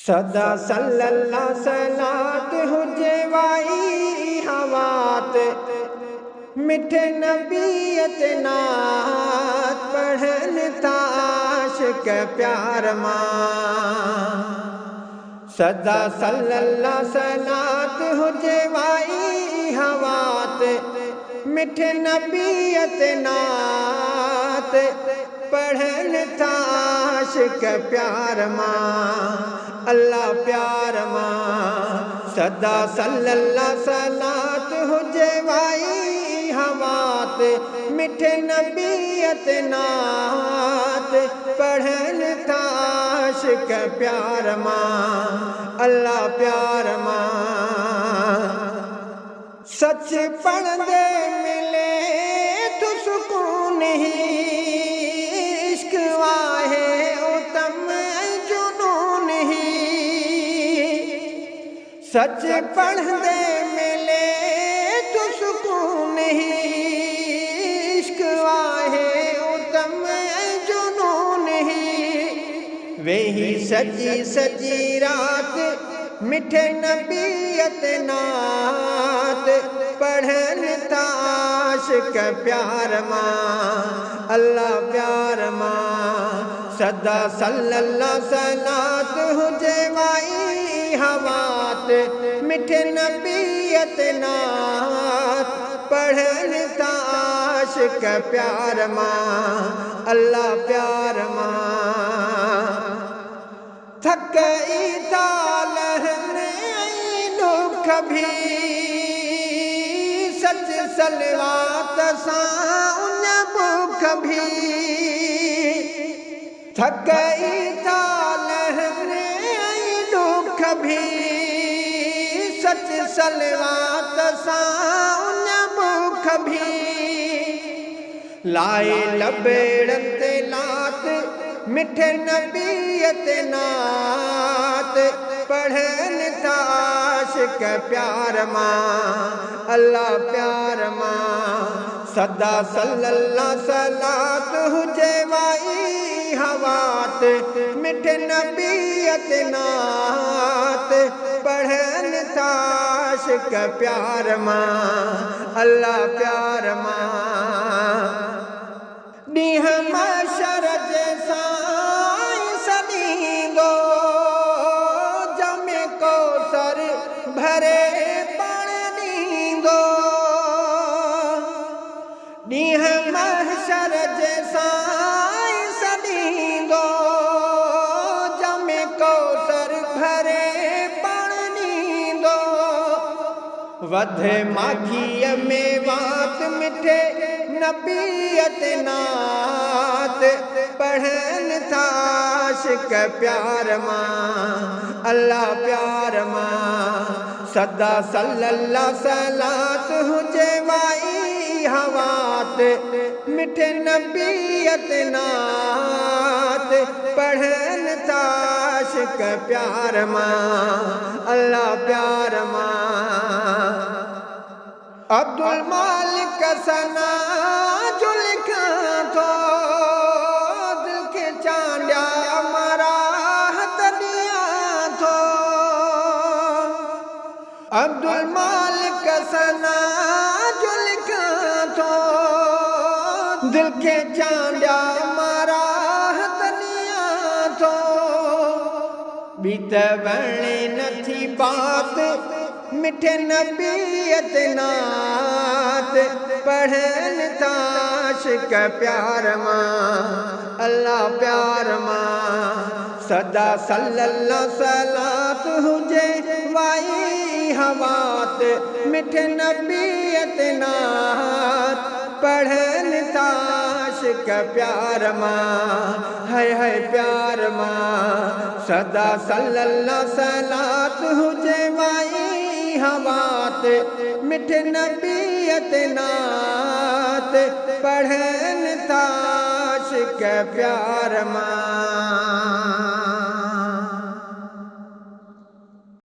सदा सल्लल्लाहु सलात हुजे वाई हवात मिठे नबीयत नात पढ़न ताश के प्यार मां। सदा सल्लल्लाहु सलात हुजे वाई हवात मिठे नबीयत नात पढ़न ताश के प्यार मां। अल्लाह प्यार मां सदा सल्लल्लाहु सलात हुजे वाई हवात मिठे नबीयत नात पढ़न ताश के प्यार मां। अल्लाह प्यार मां सच पढ़दे मिले तो सुकून ही इश्क वाहे उत्तम जुनून ही। सच पढ़दे मिले तो सुकून ही इश्क वाहे उत्तम जुनून ही। वही सजी सजी रात मिठे नबीयत नात पढ़न ताश के प्यार मां। अल्लाह प्यार मां सदा सल्लल्लाहु सलात हुजे वाई हवात मिठे नबीयत नात पढ़न ताश के प्यार मां। अल्लाह प्यार मां थकई तालहने कभी सच सलवात साउन कभी थकई तालहने कभी सच सलवात साउन कभी। लाए लबेड़त लात मिठे नबीयत नात पढ़न ताश के प्यार मां। अल्लाह प्यार मां सदा सल्लल्लाहु सलात हुजे वाई हवात मिठे नबीयत नात पढ़न ताश के प्यार मां। अल्लाह प्यार मां डीह माशर जैसा सनींदो जमे को सर भरे पानी दो। डीह महशर जैसा सनींदो जमे को सर भरे पानी दो। वधे माखीअ में वात मिठे नबीयत नात पढ़न ताश के प्यार मां। अल्लाह प्यार मां सदा सल्लल्लाहु सलात हुजे वाई हवात मिठे नबीयत नात पढ़न ताश के प्यार मां। अल्लाह प्यार मां अब्दुल मालिक सना जो लिखा थो दिल के चांडिया मरा दिया थो। अब्दुल मालिक सना जो लिखा थो दिल के चांडिया मरा दिया थो। बीत वणे नथी बात मिठे नबीयत नात पढ़न ताश के प्यार मां। अल्लाह प्यार मां सदा सल्लल्लाहु सलात हुजे वाई हवात मिठे नबीयत नात पढ़न ताश के प्यार मां। है प्यार मां सदा सल्लल्लाहु सलात हुजे वाई हवात मिठे नबीयत नात पढ़न ताश के प्यार मां।